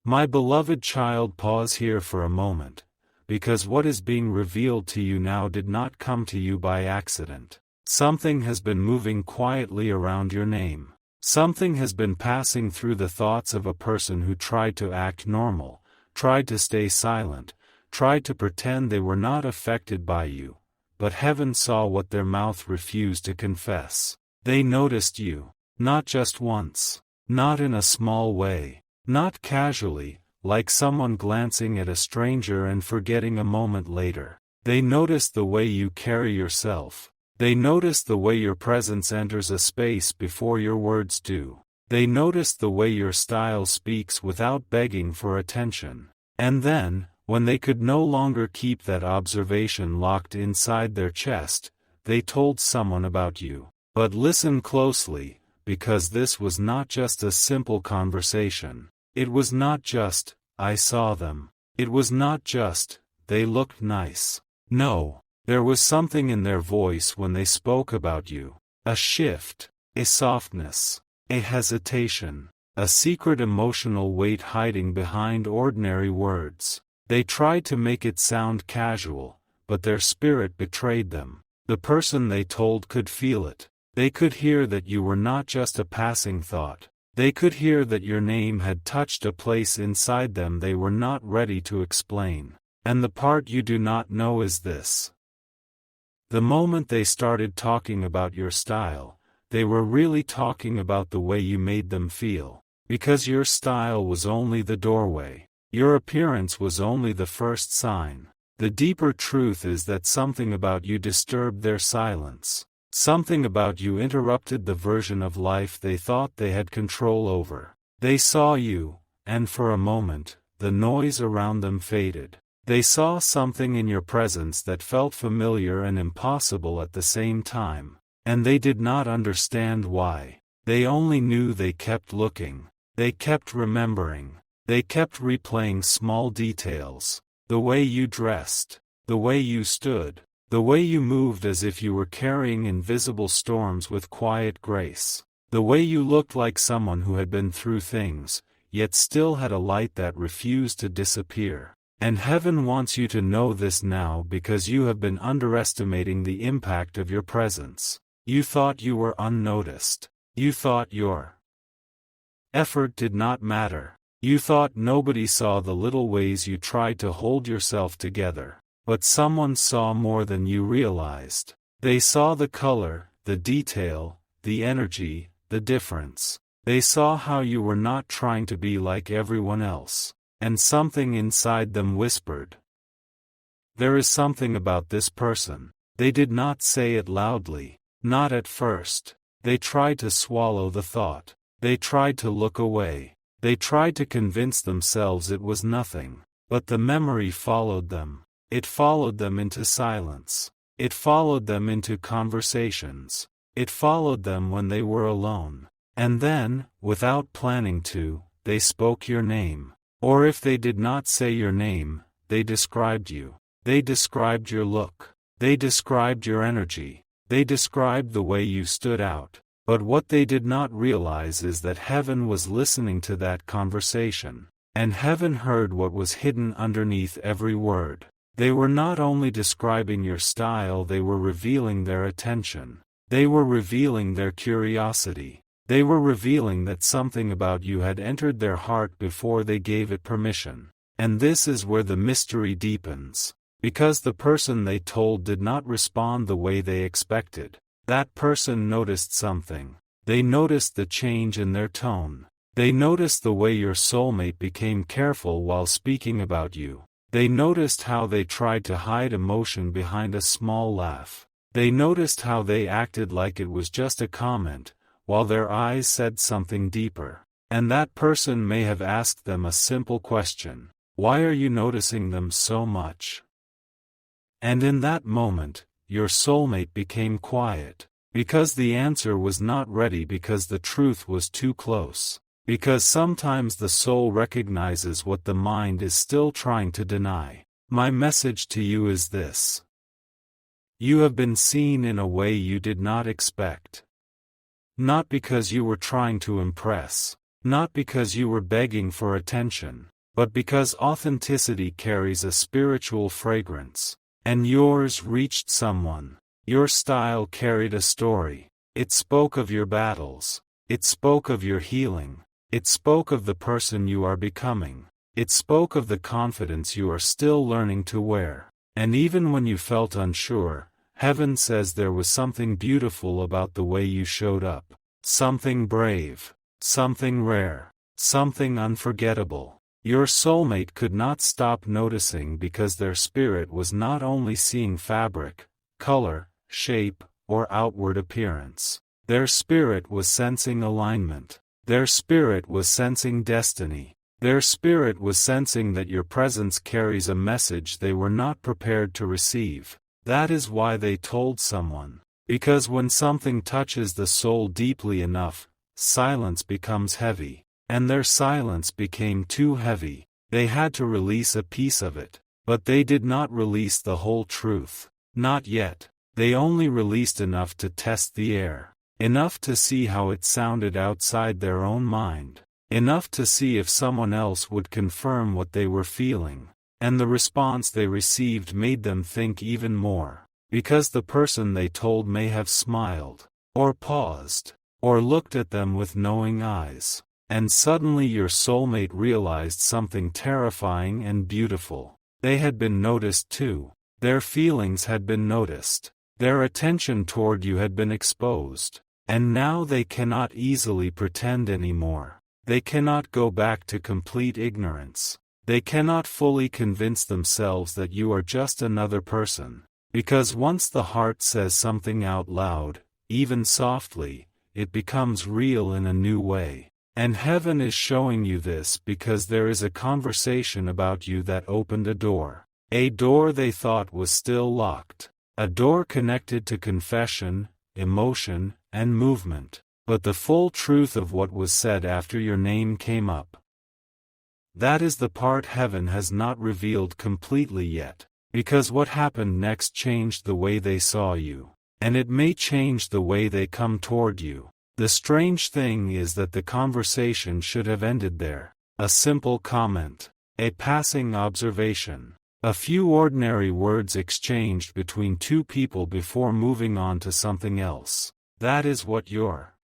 My beloved child, pause here for a moment, because what is being revealed to you now did not come to you by accident. Something has been moving quietly around your name. Something has been passing through the thoughts of a person who tried to act normal, tried to stay silent, tried to pretend they were not affected by you, but heaven saw what their mouth refused to confess. They noticed you, not just once, not in a small way, not casually, like someone glancing at a stranger and forgetting a moment later. They noticed the way you carry yourself. They noticed the way your presence enters a space before your words do. They noticed the way your style speaks without begging for attention. And then, when they could no longer keep that observation locked inside their chest, they told someone about you. But listen closely, because this was not just a simple conversation. It was not just, I saw them. It was not just, they looked nice. No. There was something in their voice when they spoke about you. A shift, a softness, a hesitation, a secret emotional weight hiding behind ordinary words. They tried to make it sound casual, but their spirit betrayed them. The person they told could feel it. They could hear that you were not just a passing thought. They could hear that your name had touched a place inside them they were not ready to explain. And the part you do not know is this. The moment they started talking about your style, they were really talking about the way you made them feel. Because your style was only the doorway. Your appearance was only the first sign. The deeper truth is that something about you disturbed their silence. Something about you interrupted the version of life they thought they had control over. They saw you, and for a moment, the noise around them faded. They saw something in your presence that felt familiar and impossible at the same time, and they did not understand why. They only knew they kept looking. They kept remembering. They kept replaying small details. The way you dressed, the way you stood, the way you moved as if you were carrying invisible storms with quiet grace. The way you looked like someone who had been through things, yet still had a light that refused to disappear. And heaven wants you to know this now because you have been underestimating the impact of your presence. You thought you were unnoticed. You thought your effort did not matter. You thought nobody saw the little ways you tried to hold yourself together. But someone saw more than you realized. They saw the color, the detail, the energy, the difference. They saw how you were not trying to be like everyone else. And something inside them whispered. There is something about this person. They did not say it loudly. Not at first. They tried to swallow the thought. They tried to look away. They tried to convince themselves it was nothing. But the memory followed them. It followed them into silence. It followed them into conversations. It followed them when they were alone. And then, without planning to, they spoke your name. Or if they did not say your name, they described you. They described your look. They described your energy. They described the way you stood out. But what they did not realize is that heaven was listening to that conversation. And heaven heard what was hidden underneath every word. They were not only describing your style, they were revealing their attention. They were revealing their curiosity. They were revealing that something about you had entered their heart before they gave it permission. And this is where the mystery deepens. Because the person they told did not respond the way they expected. That person noticed something. They noticed the change in their tone. They noticed the way your soulmate became careful while speaking about you. They noticed how they tried to hide emotion behind a small laugh. They noticed how they acted like it was just a comment, while their eyes said something deeper. And that person may have asked them a simple question. Why are you noticing them so much? And in that moment, your soulmate became quiet. Because the answer was not ready, because the truth was too close. Because sometimes the soul recognizes what the mind is still trying to deny. My message to you is this. You have been seen in a way you did not expect. Not because you were trying to impress. Not because you were begging for attention. but because authenticity carries a spiritual fragrance. And yours reached someone. Your style carried a story. It spoke of your battles. It spoke of your healing. It spoke of the person you are becoming. It spoke of the confidence you are still learning to wear. And even when you felt unsure, heaven says there was something beautiful about the way you showed up. Something brave. Something rare. Something unforgettable. Your soulmate could not stop noticing because their spirit was not only seeing fabric, color, shape, or outward appearance. Their spirit was sensing alignment. Their spirit was sensing destiny. Their spirit was sensing that your presence carries a message they were not prepared to receive. That is why they told someone. Because when something touches the soul deeply enough, silence becomes heavy. And their silence became too heavy. They had to release a piece of it. But they did not release the whole truth. Not yet. They only released enough to test the air. Enough to see how it sounded outside their own mind. Enough to see if someone else would confirm what they were feeling. And the response they received made them think even more. Because the person they told may have smiled, or paused, or looked at them with knowing eyes. And suddenly your soulmate realized something terrifying and beautiful. They had been noticed too. Their feelings had been noticed. Their attention toward you had been exposed. And now they cannot easily pretend anymore. They cannot go back to complete ignorance. They cannot fully convince themselves that you are just another person. Because once the heart says something out loud, even softly, it becomes real in a new way. And heaven is showing you this because there is a conversation about you that opened a door. A door they thought was still locked. A door connected to confession, emotion, and movement. But the full truth of what was said after your name came up. That is the part heaven has not revealed completely yet. Because what happened next changed the way they saw you. And it may change the way they come toward you. The strange thing is that the conversation should have ended there. A simple comment. A passing observation. A few ordinary words exchanged between two people before moving on to something else. That is what your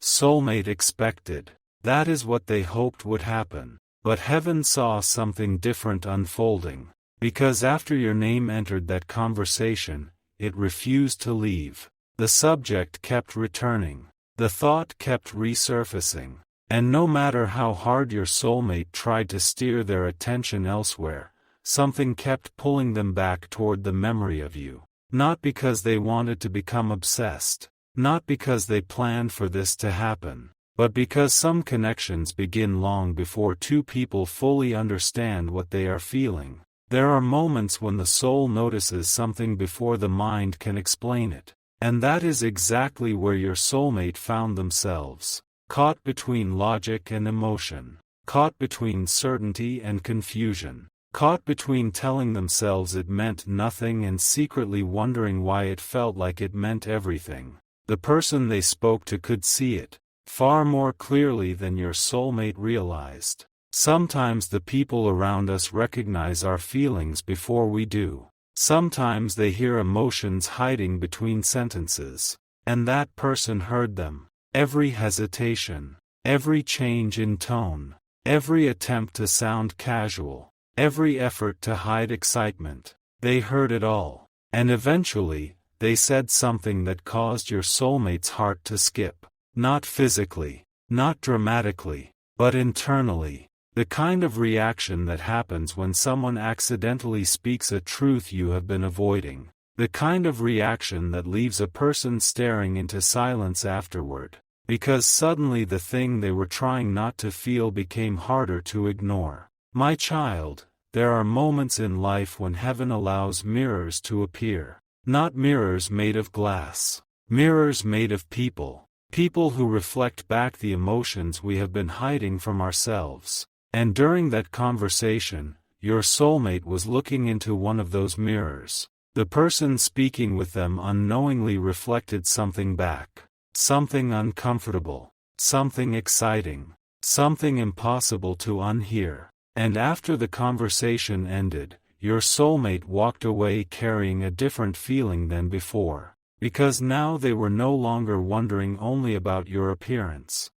soulmate expected. That is what they hoped would happen. But heaven saw something different unfolding. Because after your name entered that conversation, it refused to leave. The subject kept returning. The thought kept resurfacing. And no matter how hard your soulmate tried to steer their attention elsewhere, something kept pulling them back toward the memory of you. Not because they wanted to become obsessed. Not because they planned for this to happen. But because some connections begin long before two people fully understand what they are feeling. There are moments when the soul notices something before the mind can explain it. And that is exactly where your soulmate found themselves. Caught between logic and emotion. Caught between certainty and confusion. Caught between telling themselves it meant nothing and secretly wondering why it felt like it meant everything. The person they spoke to could see it, far more clearly than your soulmate realized. Sometimes the people around us recognize our feelings before we do. Sometimes they hear emotions hiding between sentences. And that person heard them. Every hesitation. Every change in tone. Every attempt to sound casual. Every effort to hide excitement. They heard it all. And eventually, they said something that caused your soulmate's heart to skip. Not physically. Not dramatically. But internally. The kind of reaction that happens when someone accidentally speaks a truth you have been avoiding. The kind of reaction that leaves a person staring into silence afterward. Because suddenly the thing they were trying not to feel became harder to ignore. My child, there are moments in life when heaven allows mirrors to appear. Not mirrors made of glass. Mirrors made of people. People who reflect back the emotions we have been hiding from ourselves. And during that conversation, your soulmate was looking into one of those mirrors. The person speaking with them unknowingly reflected something back. Something uncomfortable. Something exciting. Something impossible to unhear. And after the conversation ended, your soulmate walked away carrying a different feeling than before, because now they were no longer wondering only about your appearance.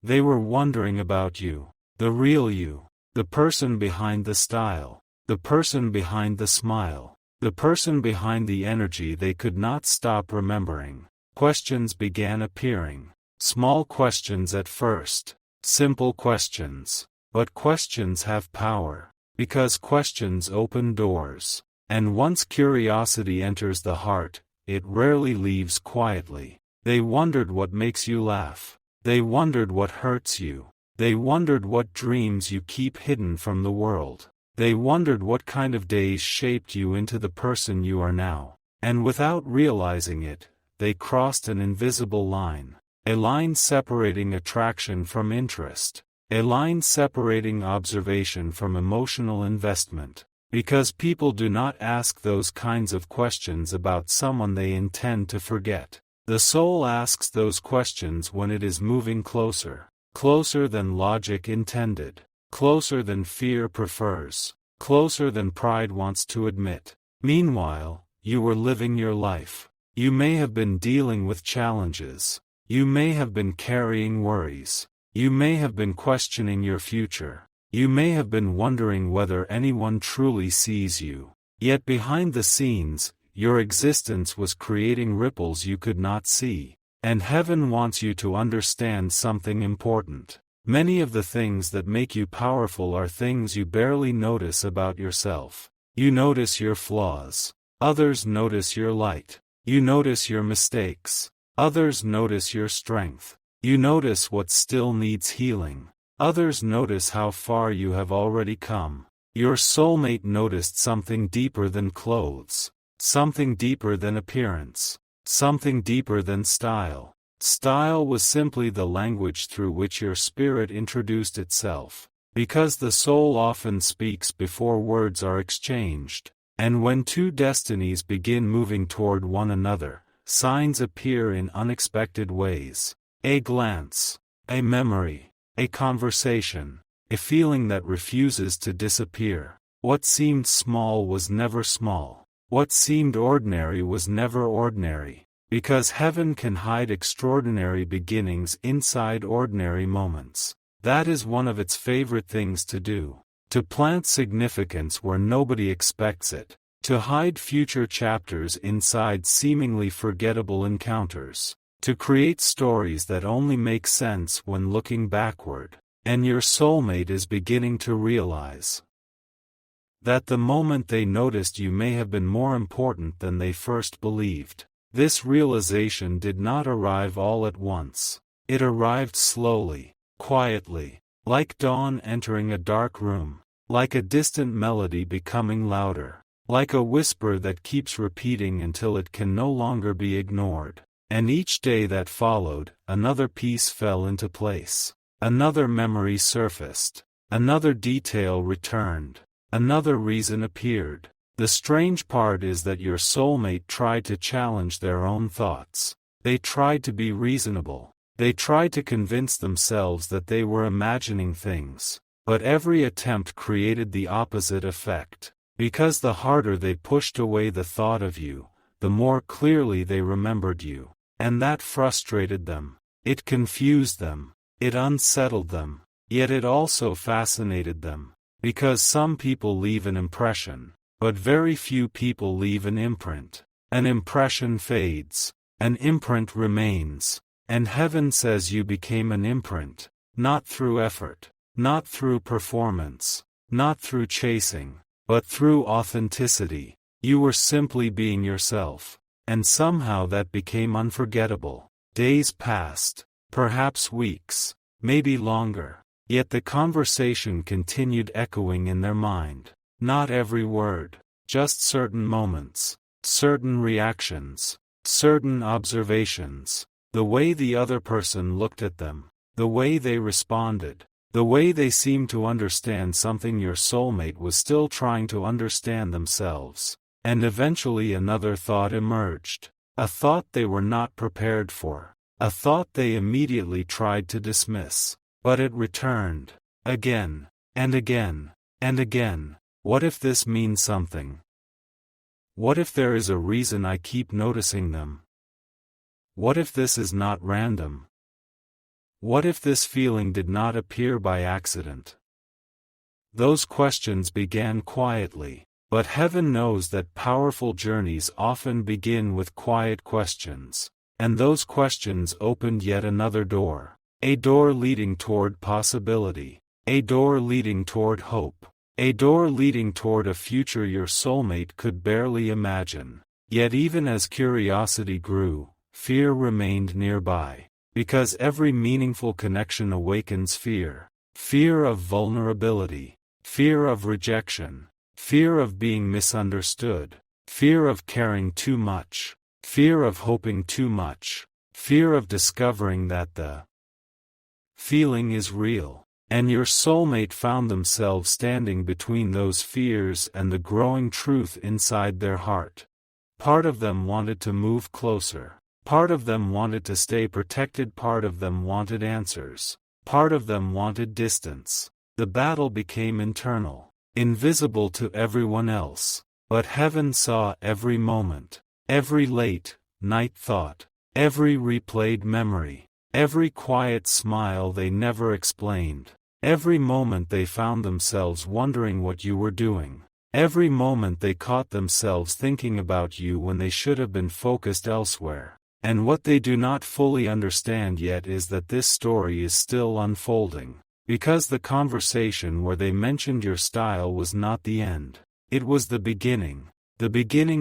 They were wondering about you, the real you, the person behind the style, the person behind the smile, the person behind the energy they could not stop remembering. Questions began appearing. Small questions at first, simple questions. But questions have power, because questions open doors. And once curiosity enters the heart, it rarely leaves quietly. They wondered what makes you laugh. They wondered what hurts you. They wondered what dreams you keep hidden from the world. They wondered what kind of days shaped you into the person you are now. And without realizing it, they crossed an invisible line. A line separating attraction from interest. A line separating observation from emotional investment. Because people do not ask those kinds of questions about someone they intend to forget. The soul asks those questions when it is moving closer. Closer than logic intended. Closer than fear prefers. Closer than pride wants to admit. Meanwhile, you were living your life. You may have been dealing with challenges. You may have been carrying worries. You may have been questioning your future. You may have been wondering whether anyone truly sees you. Yet behind the scenes, your existence was creating ripples you could not see. And heaven wants you to understand something important. Many of the things that make you powerful are things you barely notice about yourself. You notice your flaws. Others notice your light. You notice your mistakes. Others notice your strength. You notice what still needs healing. Others notice how far you have already come. Your soulmate noticed something deeper than clothes. Something deeper than appearance. Something deeper than style. Style was simply the language through which your spirit introduced itself. Because the soul often speaks before words are exchanged. And when two destinies begin moving toward one another, signs appear in unexpected ways. A glance, a memory, a conversation, a feeling that refuses to disappear. What seemed small was never small. What seemed ordinary was never ordinary. Because heaven can hide extraordinary beginnings inside ordinary moments. That is one of its favorite things to do. To plant significance where nobody expects it. To hide future chapters inside seemingly forgettable encounters. To create stories that only make sense when looking backward. And your soulmate is beginning to realize that the moment they noticed you may have been more important than they first believed. This realization did not arrive all at once. It arrived slowly, quietly, like dawn entering a dark room, like a distant melody becoming louder, like a whisper that keeps repeating until it can no longer be ignored. And each day that followed, another piece fell into place. Another memory surfaced. Another detail returned. Another reason appeared. The strange part is that your soulmate tried to challenge their own thoughts. They tried to be reasonable. They tried to convince themselves that they were imagining things. But every attempt created the opposite effect. Because the harder they pushed away the thought of you, the more clearly they remembered you. And that frustrated them. It confused them. It unsettled them. Yet it also fascinated them. Because some people leave an impression. But very few people leave an imprint. An impression fades. An imprint remains. And heaven says you became an imprint. Not through effort. Not through performance. Not through chasing. But through authenticity. You were simply being yourself. And somehow that became unforgettable. Days passed. Perhaps weeks. Maybe longer. Yet the conversation continued echoing in their mind. Not every word, just certain moments, certain reactions, certain observations, the way the other person looked at them, the way they responded, the way they seemed to understand something your soulmate was still trying to understand themselves. And eventually another thought emerged, a thought they were not prepared for, a thought they immediately tried to dismiss, but it returned, again, And again, and again, what if this means something? What if there is a reason I keep noticing them? What if this is not random? What if this feeling did not appear by accident? Those questions began quietly, but heaven knows that powerful journeys often begin with quiet questions, and those questions opened yet another door, a door leading toward possibility, a door leading toward hope, a door leading toward a future your soulmate could barely imagine. Yet even as curiosity grew, fear remained nearby, because every meaningful connection awakens fear, fear of vulnerability, fear of rejection, fear of being misunderstood, fear of caring too much, fear of hoping too much, fear of discovering that the feeling is real. And your soulmate found themselves standing between those fears and the growing truth inside their heart. Part of them wanted to move closer. Part of them wanted to stay protected. Part of them wanted answers. Part of them wanted distance. The battle became internal, invisible to everyone else. But heaven saw every moment, every late night thought, every replayed memory, every quiet smile they never explained. Every moment they found themselves wondering what you were doing. Every moment they caught themselves thinking about you when they should have been focused elsewhere. And what they do not fully understand yet is that this story is still unfolding. Because the conversation where they mentioned your style was not the end. It was the beginning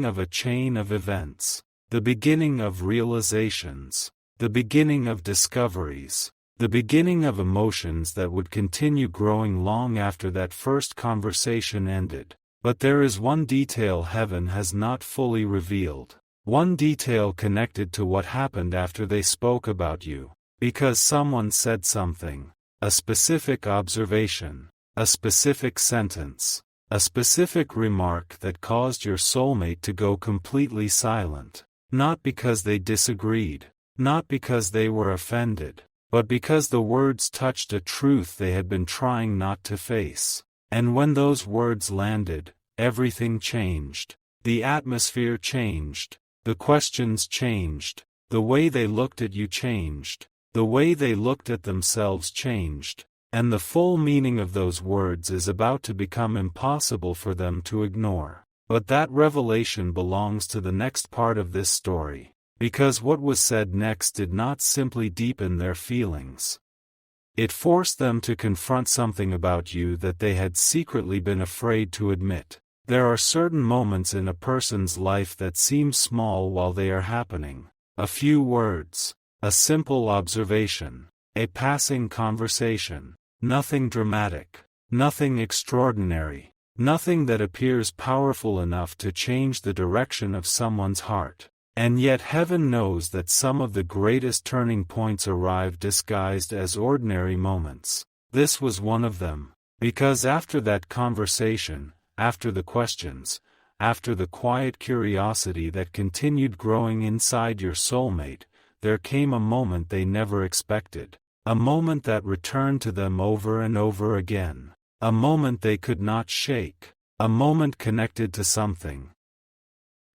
of a chain of events, the beginning of realizations, the beginning of discoveries. The beginning of emotions that would continue growing long after that first conversation ended. But there is one detail heaven has not fully revealed. One detail connected to what happened after they spoke about you. Because someone said something. A specific observation. A specific sentence. A specific remark that caused your soulmate to go completely silent. Not because they disagreed. Not because they were offended. But because the words touched a truth they had been trying not to face. And when those words landed, everything changed. The atmosphere changed. The questions changed. The way they looked at you changed. The way they looked at themselves changed. And the full meaning of those words is about to become impossible for them to ignore. But that revelation belongs to the next part of this story. Because what was said next did not simply deepen their feelings. It forced them to confront something about you that they had secretly been afraid to admit. There are certain moments in a person's life that seem small while they are happening. A few words, a simple observation, a passing conversation, nothing dramatic, nothing extraordinary, nothing that appears powerful enough to change the direction of someone's heart. And yet heaven knows that some of the greatest turning points arrive disguised as ordinary moments. This was one of them. Because after that conversation, after the questions, after the quiet curiosity that continued growing inside your soulmate, there came a moment they never expected. A moment that returned to them over and over again. A moment they could not shake. A moment connected to something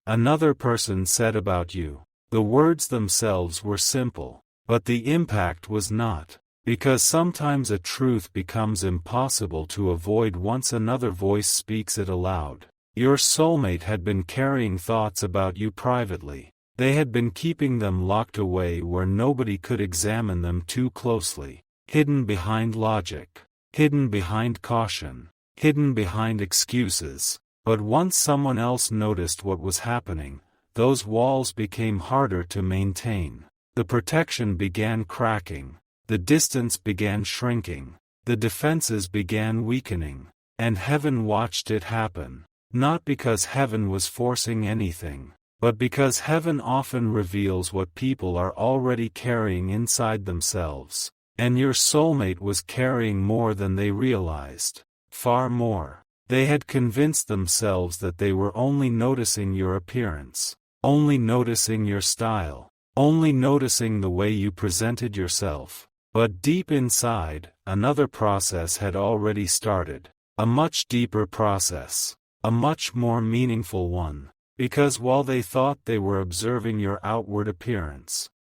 another person said about you. The words themselves were simple, but the impact was not. Because sometimes a truth becomes impossible to avoid once another voice speaks it aloud. Your soulmate had been carrying thoughts about you privately. They had been keeping them locked away where nobody could examine them too closely. Hidden behind logic. Hidden behind caution. Hidden behind excuses. But once someone else noticed what was happening, those walls became harder to maintain. The protection began cracking. The distance began shrinking. The defenses began weakening. And heaven watched it happen. Not because heaven was forcing anything, but because heaven often reveals what people are already carrying inside themselves. And your soulmate was carrying more than they realized. Far more. They had convinced themselves that they were only noticing your appearance, only noticing your style, only noticing the way you presented yourself. But deep inside, another process had already started. A much deeper process. A much more meaningful one. Because while they thought they were observing your outward appearance,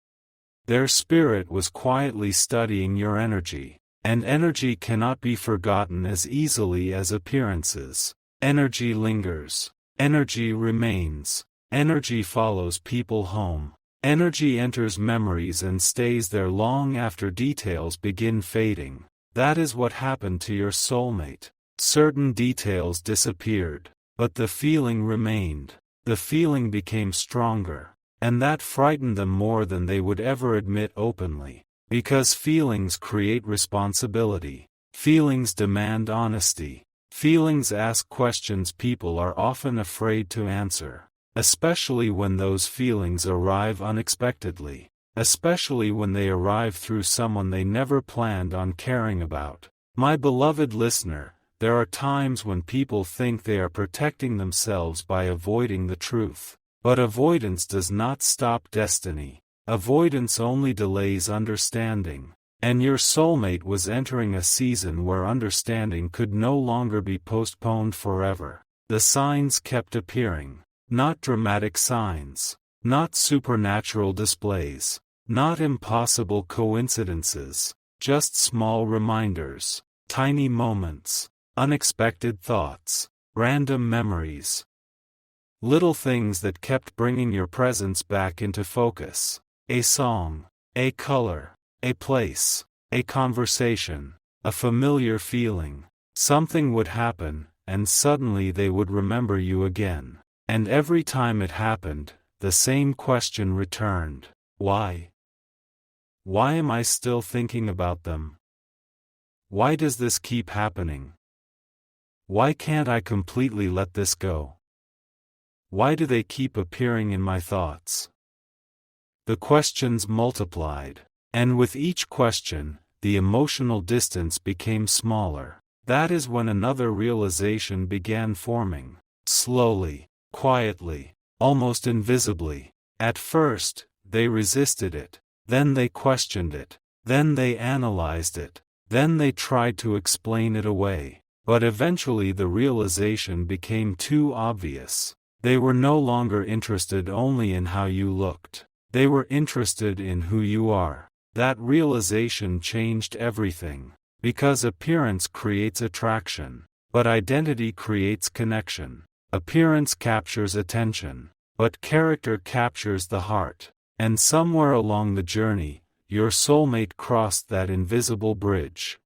their spirit was quietly studying your energy. And energy cannot be forgotten as easily as appearances. Energy lingers. Energy remains. Energy follows people home. Energy enters memories and stays there long after details begin fading. That is what happened to your soulmate. Certain details disappeared, but the feeling remained. The feeling became stronger, and that frightened them more than they would ever admit openly. Because feelings create responsibility. Feelings demand honesty. Feelings ask questions people are often afraid to answer. Especially when those feelings arrive unexpectedly. Especially when they arrive through someone they never planned on caring about. My beloved listener, there are times when people think they are protecting themselves by avoiding the truth. But avoidance does not stop destiny. Avoidance only delays understanding. And your soulmate was entering a season where understanding could no longer be postponed forever. The signs kept appearing. Not dramatic signs. Not supernatural displays. Not impossible coincidences. Just small reminders. Tiny moments. Unexpected thoughts. Random memories. Little things that kept bringing your presence back into focus. A song. A color. A place. A conversation. A familiar feeling. Something would happen, and suddenly they would remember you again. And every time it happened, the same question returned. Why? Why am I still thinking about them? Why does this keep happening? Why can't I completely let this go? Why do they keep appearing in my thoughts? The questions multiplied. And with each question, the emotional distance became smaller. That is when another realization began forming. Slowly. Quietly, almost invisibly. At first, they resisted it. Then they questioned it. Then they analyzed it. Then they tried to explain it away. But eventually the realization became too obvious. They were no longer interested only in how you looked. They were interested in who you are. That realization changed everything. Because appearance creates attraction. But identity creates connection. Appearance captures attention, but character captures the heart. And somewhere along the journey, your soulmate crossed that invisible bridge.